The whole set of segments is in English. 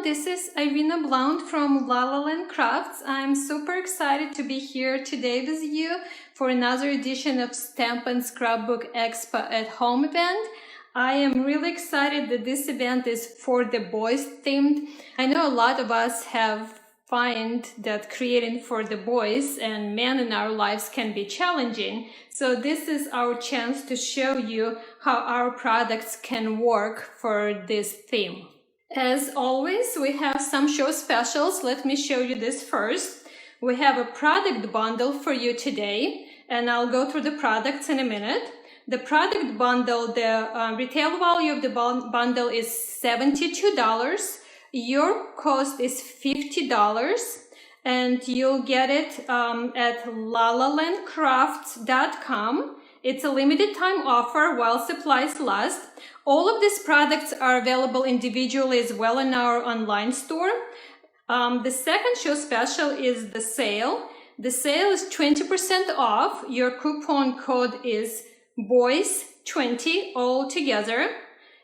this is Irina from La La Land Crafts. I'm super excited to be here today with you for another edition of Stamp and Scrapbook Expo at Home event. I am really excited that this event is for the boys themed. I know a lot of us find that creating for the boys and men in our lives can be challenging. So this is our chance to show you how our products can work for this theme. As always, we have some show specials. Let me show you this first. We have a product bundle for you today, and I'll go through the products in a minute. The product bundle, the retail value of the bundle is $72. Your cost is $50, and you'll get it at lalalandcrafts.com. It's a limited time offer while supplies last. All of these products are available individually as well in our online store. The second show special is the sale. The sale is 20% off. Your coupon code is BOYS20 all together.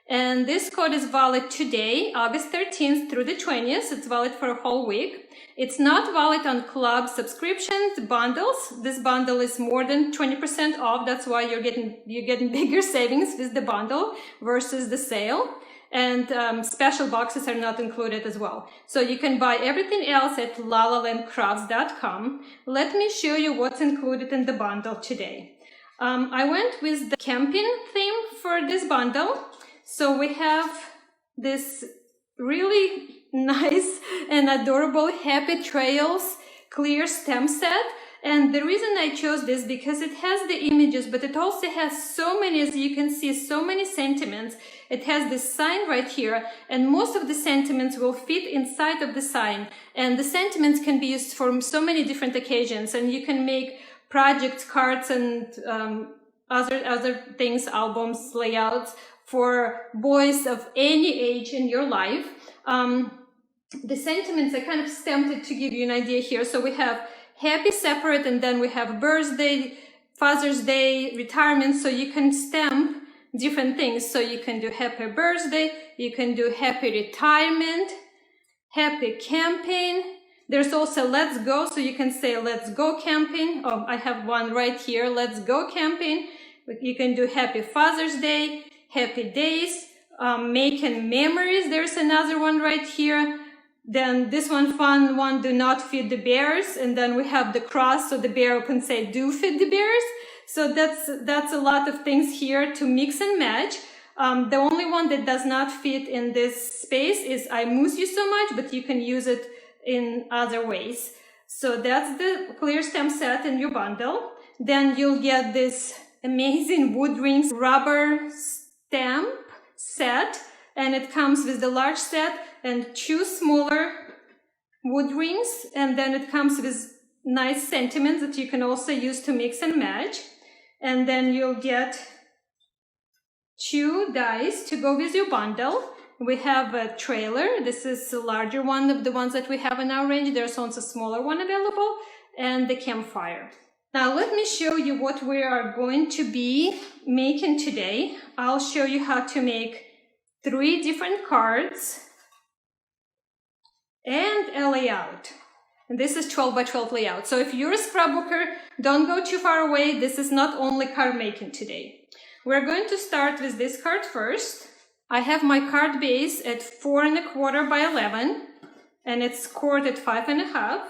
And this code is valid today, August 13th through the 20th. It's valid for a whole week. It's not valid on club subscriptions, bundles. This bundle is more than 20% off. That's why you're getting bigger savings with the bundle versus the sale. And special boxes are not included as well. So you can buy everything else at lalalandcrafts.com. Let me show you what's included in the bundle today. I went with the camping theme for this bundle. So we have this really nice and adorable Happy Trails clear stamp set. And the reason I chose this because it has the images, but it also has so many, as you can see, so many sentiments. It has this sign right here, and most of the sentiments will fit inside of the sign. And the sentiments can be used for so many different occasions, and you can make projects, cards, and other things, albums, layouts for boys of any age in your life. The sentiments, I kind of stamped it to give you an idea here. So we have happy separate, and then we have birthday, Father's Day, retirement. So you can stamp different things. So you can do happy birthday, you can do happy retirement, happy camping. There's also let's go. So you can say let's go camping. Oh, I have one right here. Let's go camping. You can do happy Father's Day, happy days, making memories. There's another one right here. Then this one, fun one, do not feed the bears. And then we have the cross, so the bear can say do feed the bears. So that's a lot of things here to mix and match. The only one that does not fit in this space is I miss you so much, but you can use it in other ways. So that's the clear stamp set in your bundle. Then you'll get this amazing wood rings rubber stamp set, and it comes with the large set and 2 smaller wood rings, and then it comes with nice sentiments that you can also use to mix and match. And then you'll get 2 dies to go with your bundle. We have a trailer. This is a larger one of the ones that we have in our range. There's also a smaller one available, and the campfire. Now let me show you what we are going to be making today. I'll show you how to make 3 different cards and a layout. And this is 12 by 12 layout. So if you're a scrapbooker, don't go too far away. This is not only card making today. We're going to start with this card first. I have my card base at 4 1/4 by 11, and it's scored at 5 1/2.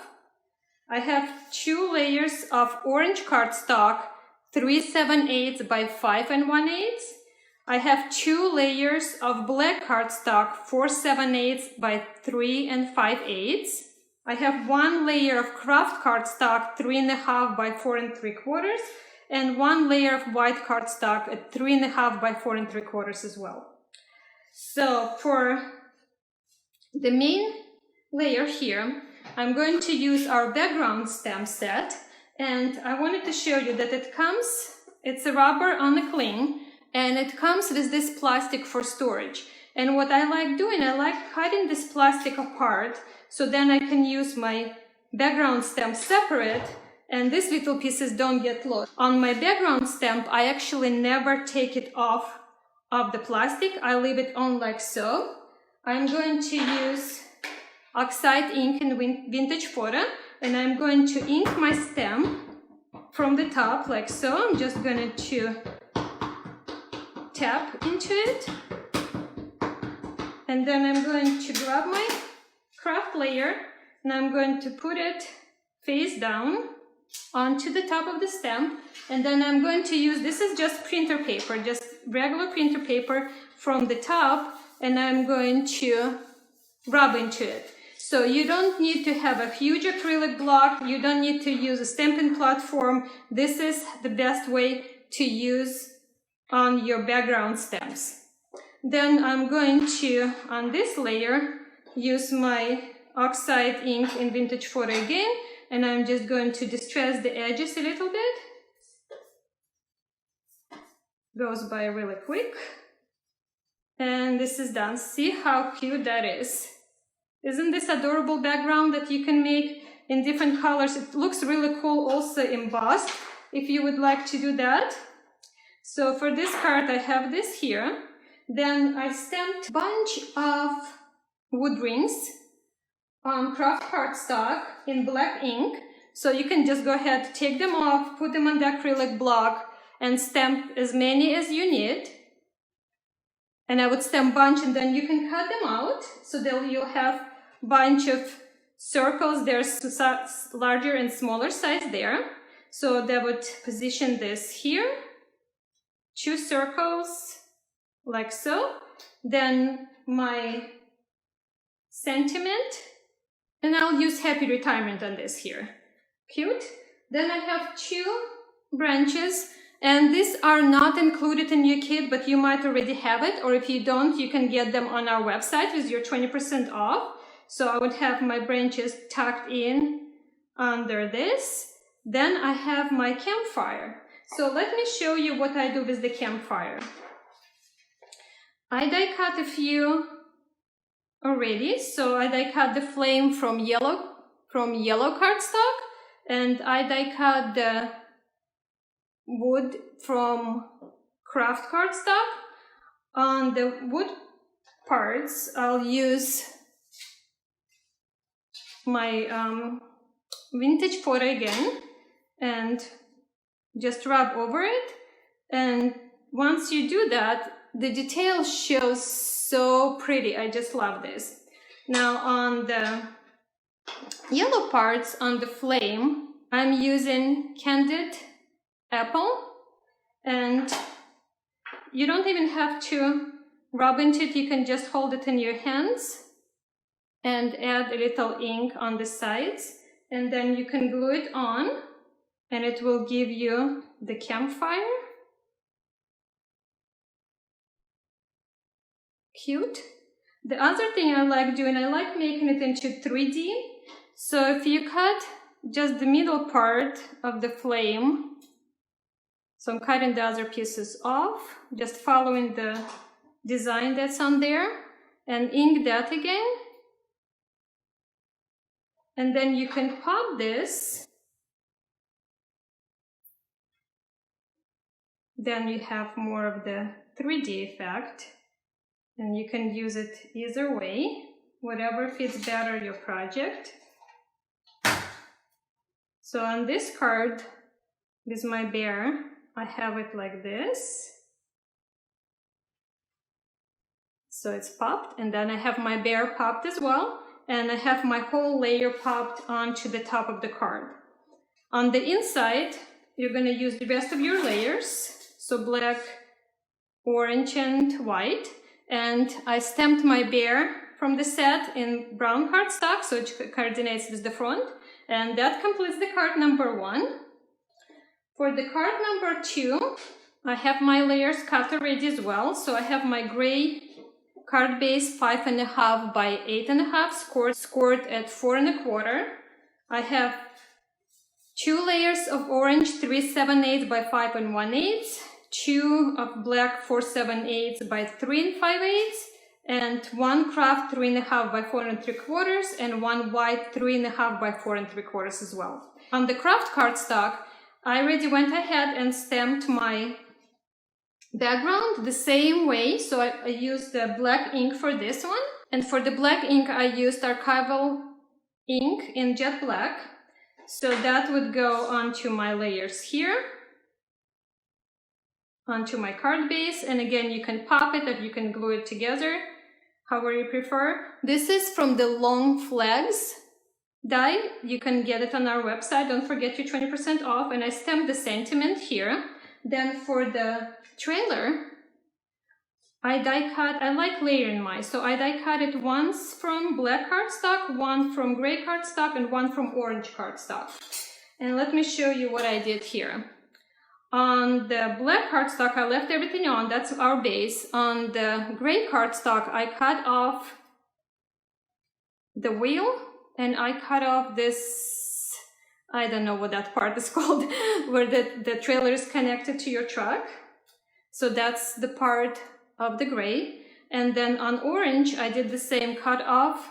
I have 2 layers of orange cardstock, 3 7/8 by 5 1/8. I have 2 layers of black cardstock, 4 7/8 by 3 5/8. I have 1 layer of craft cardstock, 3 1/2 by 4 3/4, and 1 layer of white cardstock at 3 1/2 by 4 3/4 as well. So for the main layer here, I'm going to use our background stamp set, and I wanted to show you that it's a rubber on a cling, and it comes with this plastic for storage. And what I like doing, I like cutting this plastic apart, so then I can use my background stamp separate, and these little pieces don't get lost. On my background stamp, I actually never take it off of the plastic. I leave it on like so. I'm going to use oxide ink in vintage photo, and I'm going to ink my stamp from the top like so. I'm just going to tap into it, and then I'm going to grab my craft layer and I'm going to put it face down onto the top of the stamp, and then I'm going to use, this is just printer paper, just regular printer paper from the top, and I'm going to rub into it. So you don't need to have a huge acrylic block, you don't need to use a stamping platform. This is the best way to use on your background stamps. Then I'm going to, on this layer, use my oxide ink in vintage photo again, and I'm just going to distress the edges a little bit. Goes by really quick. And this is done. See how cute that is. Isn't this adorable background that you can make in different colors? It looks really cool also embossed, if you would like to do that. So for this card, I have this here. Then I stamped a bunch of wood rings on craft cardstock in black ink. So you can just go ahead, take them off, put them on the acrylic block, and stamp as many as you need. And I would stamp a bunch, and then you can cut them out. So then you'll have a bunch of circles. There's larger and smaller size there. So that would position this here. 2 circles, like so. Then my sentiment, and I'll use happy retirement on this here. Cute. Then I have 2 branches, and these are not included in your kit, but you might already have it, or if you don't, you can get them on our website with your 20% off. So I would have my branches tucked in under this. Then I have my campfire. So let me show you what I do with the campfire. I die cut a few already. So I die cut the flame from yellow cardstock, and I die cut the wood from craft cardstock. On the wood parts, I'll use my vintage photo again and just rub over it. And once you do that, the detail shows so pretty. I just love this. Now on the yellow parts on the flame, I'm using candied apple, and you don't even have to rub into it. You can just hold it in your hands and add a little ink on the sides, and then you can glue it on, and it will give you the campfire. Cute. The other thing I like doing, I like making it into 3D. So if you cut just the middle part of the flame, so I'm cutting the other pieces off, just following the design that's on there, and ink that again. And then you can pop this. Then you have more of the 3D effect. And you can use it either way, whatever fits better your project. So on this card, with my bear, I have it like this. So it's popped, and then I have my bear popped as well, and I have my whole layer popped onto the top of the card. On the inside, you're going to use the rest of your layers, so black, orange, and white. And I stamped my bear from the set in brown cardstock, so it coordinates with the front. And that completes the card number 1. For the card number 2, I have my layers cut already as well. So I have my gray card base 5.5 by 8.5, scored at 4 1/4. I have 2 layers of orange 3/7 by 5 1/8. 2 of black 4 7/8 by 3 5/8, and 1 craft 3.5 by 4 3/4, and 1 white 3.5 by 4 3/4 as well. On the craft cardstock, I already went ahead and stamped my background the same way. So I used the black ink for this one, And for the black ink, I used archival ink in jet black. So that would go onto my layers here, onto my card base. And again, you can pop it or you can glue it together, however you prefer. This is from the Long Flags die. You can get it on our website. Don't forget your 20% off. And I stamped the sentiment here. Then for the trailer, I die cut. I like layering mine, so I die cut it once from black cardstock, one from gray cardstock, and one from orange cardstock. And let me show you what I did here. On the black cardstock, I left everything on. That's our base. On the gray cardstock, I cut off the wheel, and I cut off this, I don't know what that part is called, where the trailer is connected to your truck. So that's the part of the gray. And then on orange, I did the same, cut off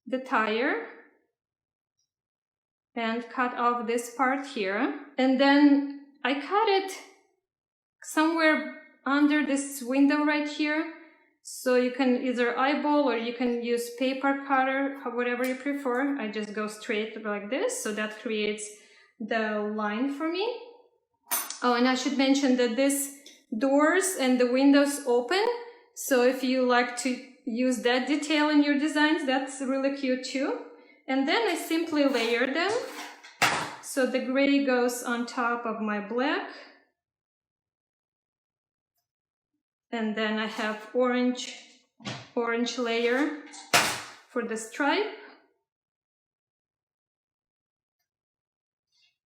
the tire and cut off this part here. And then I cut it somewhere under this window right here. So you can either eyeball or you can use paper cutter, whatever you prefer. I just go straight like this, so that creates the line for me. Oh, and I should mention that this doors and the windows open. So if you like to use that detail in your designs, that's really cute too. And then I simply layer them. So the gray goes on top of my black. And then I have orange layer for the stripe.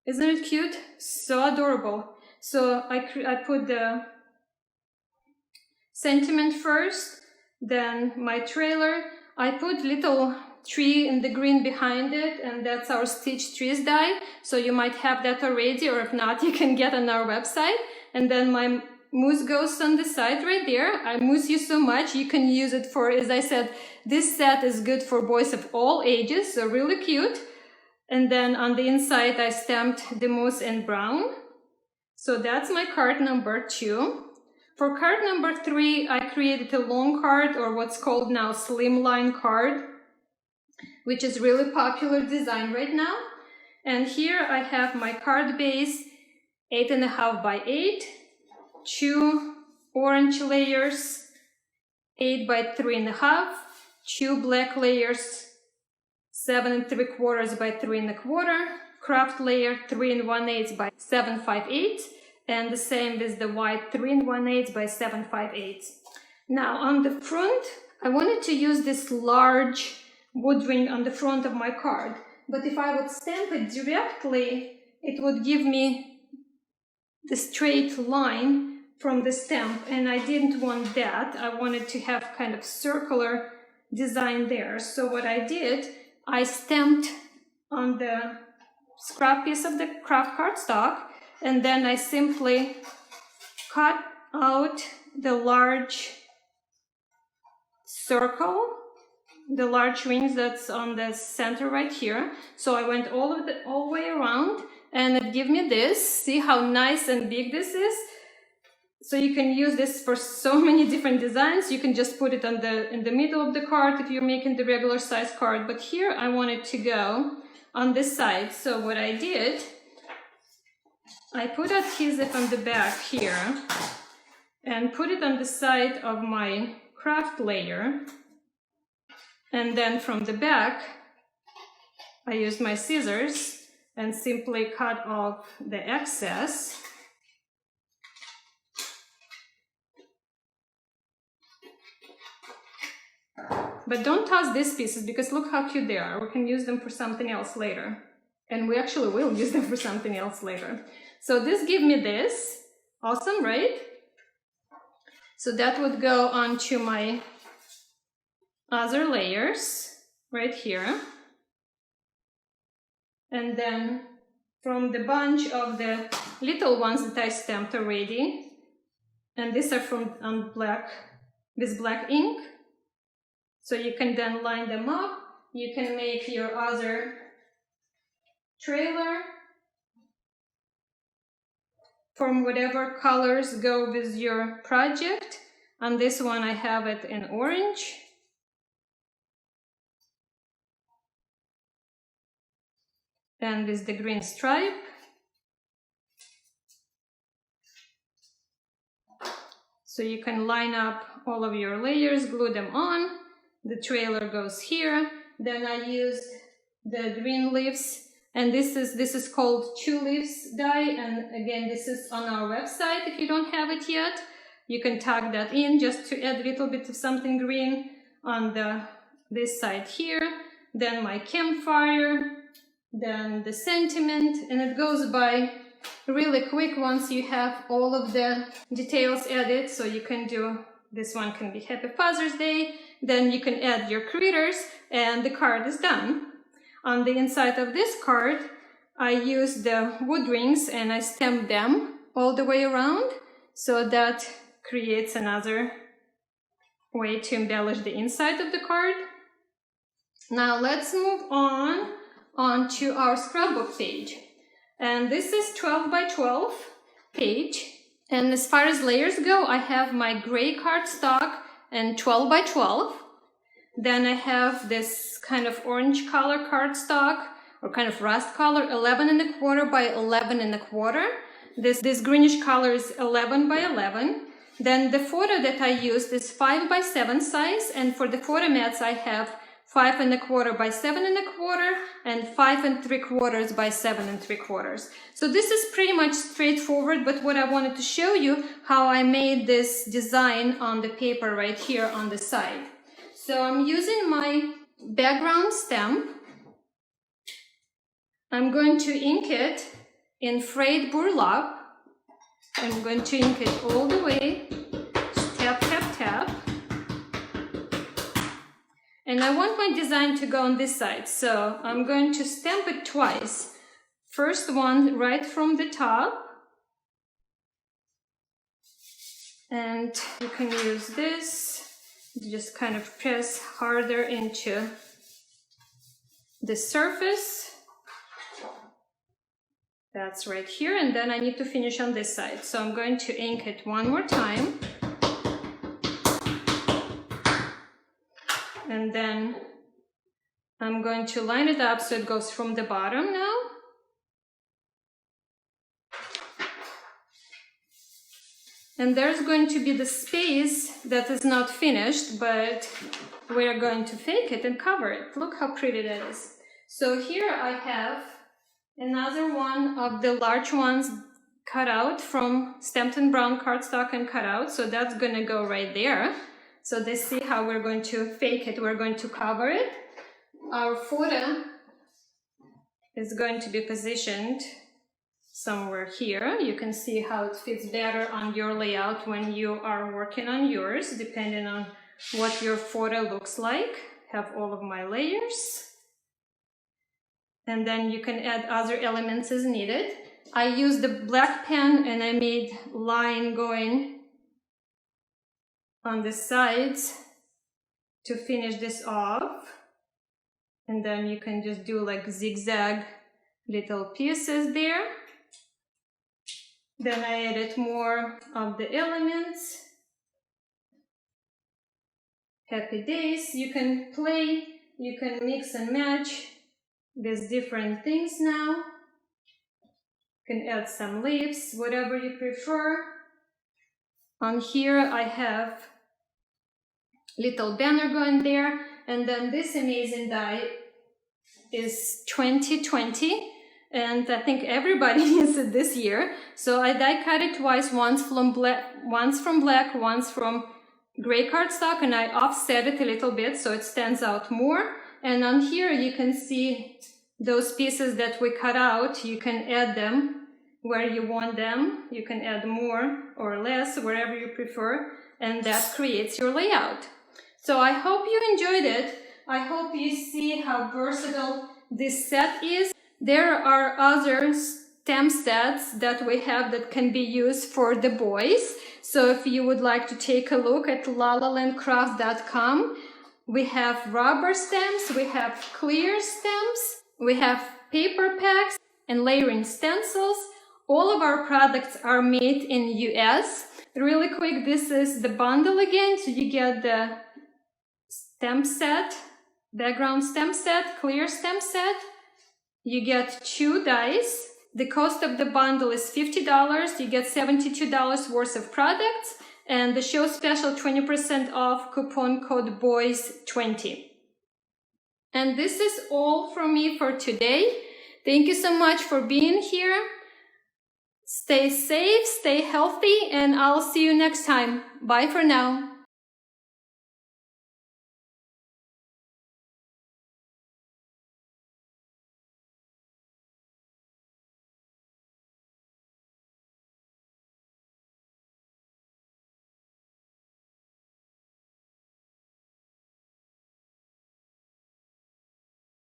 Isn't it cute? So adorable. So I put the sentiment first, then my trailer. I put little tree in the green behind it, and that's our Stitch Trees die. So you might have that already, or if not, you can get on our website. And then my moose goes on the side right there. I moose you so much, you can use it for, as I said, this set is good for boys of all ages, so really cute. And then on the inside, I stamped the moose in brown. So that's my card number 2. For card number 3, I created a long card, or what's called now slimline card, which is really popular design right now. And here I have my card base, 8.5 by 8, 2 orange layers, 8 by 3.5, 2 black layers, 7 3/4 by 3 1/4, craft layer 3 1/8 by 7 5/8, and the same with the white 3 1/8 by 7 5/8. Now on the front, I wanted to use this large wood ring on the front of my card, but if I would stamp it directly, it would give me the straight line from the stamp, and I didn't want that. I wanted to have kind of circular design there. So what I did, I stamped on the scrap piece of the craft cardstock, and then I simply cut out the large circle, the large rings that's on the center right here. So I went all the way around, and it gave me this. See how nice and big this is? So you can use this for so many different designs. You can just put it on in the middle of the card if you're making the regular size card. But here I wanted to go on this side. So what I did, I put adhesive on the back here and put it on the side of my craft layer. And then from the back, I used my scissors and simply cut off the excess. But don't toss these pieces, because look how cute they are. We can use them for something else later. And we actually will use them for something else later. So this gave me this. Awesome, right? So that would go onto my other layers right here. And then from the bunch of the little ones that I stamped already, and these are from this black ink. So you can then line them up. You can make your other trailer from whatever colors go with your project. On this one, I have it in orange. and with the green stripe. So you can line up all of your layers, glue them on. The trailer goes here. Then I used the green leaves, and this is called 2 leaves die, and again this is on our website. If you don't have it yet, you can tag that in just to add a little bit of something green on this side here. Then my campfire, then the sentiment, and it goes by really quick once you have all of the details added. So you can do, this one can be Happy Father's Day, then you can add your critters, and the card is done. On the inside of this card, I used the wood rings and I stamped them all the way around, so that creates another way to embellish the inside of the card. Now let's move on to our scrapbook page. And this is 12 by 12 page. And as far as layers go, I have my gray cardstock and 12 by 12. Then I have this kind of orange color cardstock, or kind of rust color, 11¼ by 11¼ This greenish color is 11 by 11. Then the photo that I used is 5 by 7 size, and for the photo mats I have 5¼ by 7¼ and 5¾ by 7¾ So this is pretty much straightforward, but what I wanted to show you, how I made this design on the paper right here on the side. So I'm using my background stamp. I'm going to ink it in frayed burlap. I'm going to ink it all the way, tap, tap, tap. And I want my design to go on this side, so I'm going to stamp it twice. First one right from the top. And you can use this, just kind of press harder into the surface. That's right here, and then I need to finish on this side. So I'm going to ink it one more time. And then I'm going to line it up so it goes from the bottom now. And there's going to be the space that is not finished, but we're going to fake it and cover it. Look how pretty that is. So here I have another one of the large ones cut out from stamped and brown cardstock and cut out. So that's going to go right there. So they see how we're going to fake it. We're going to cover it. Our photo is going to be positioned somewhere here. You can see how it fits better on your layout when you are working on yours, depending on what your photo looks like. Have all of my layers. And then you can add other elements as needed. I used the black pen and I made line going on the sides to finish this off. And then you can just do like zigzag little pieces there. Then I added more of the elements. Happy days. You can play, you can mix and match with different things now. You can add some leaves, whatever you prefer. On here I have little banner going there, and then this amazing die is 2020, and I think everybody needs it this year. So I die cut it twice, once from black, once from gray cardstock, and I offset it a little bit so it stands out more. And on here you can see those pieces that we cut out. You can add them where you want them. You can add more or less, wherever you prefer, and that creates your layout. So I hope you enjoyed it. I hope you see how versatile this set is. There are other stamp sets that we have that can be used for the boys. So if you would like to take a look at lalalandcraft.com, we have rubber stamps, we have clear stamps, we have paper packs and layering stencils. All of our products are made in US. Really quick, this is the bundle again. So you get the stamp set, background stamp set, clear stamp set, You get 2 dice. The cost of the bundle is $50. You get $72 worth of products, and the show special 20% off, coupon code BOYS20. And this is all from me for today. Thank you so much for being here. Stay safe, stay healthy, and I'll see you next time. Bye for now.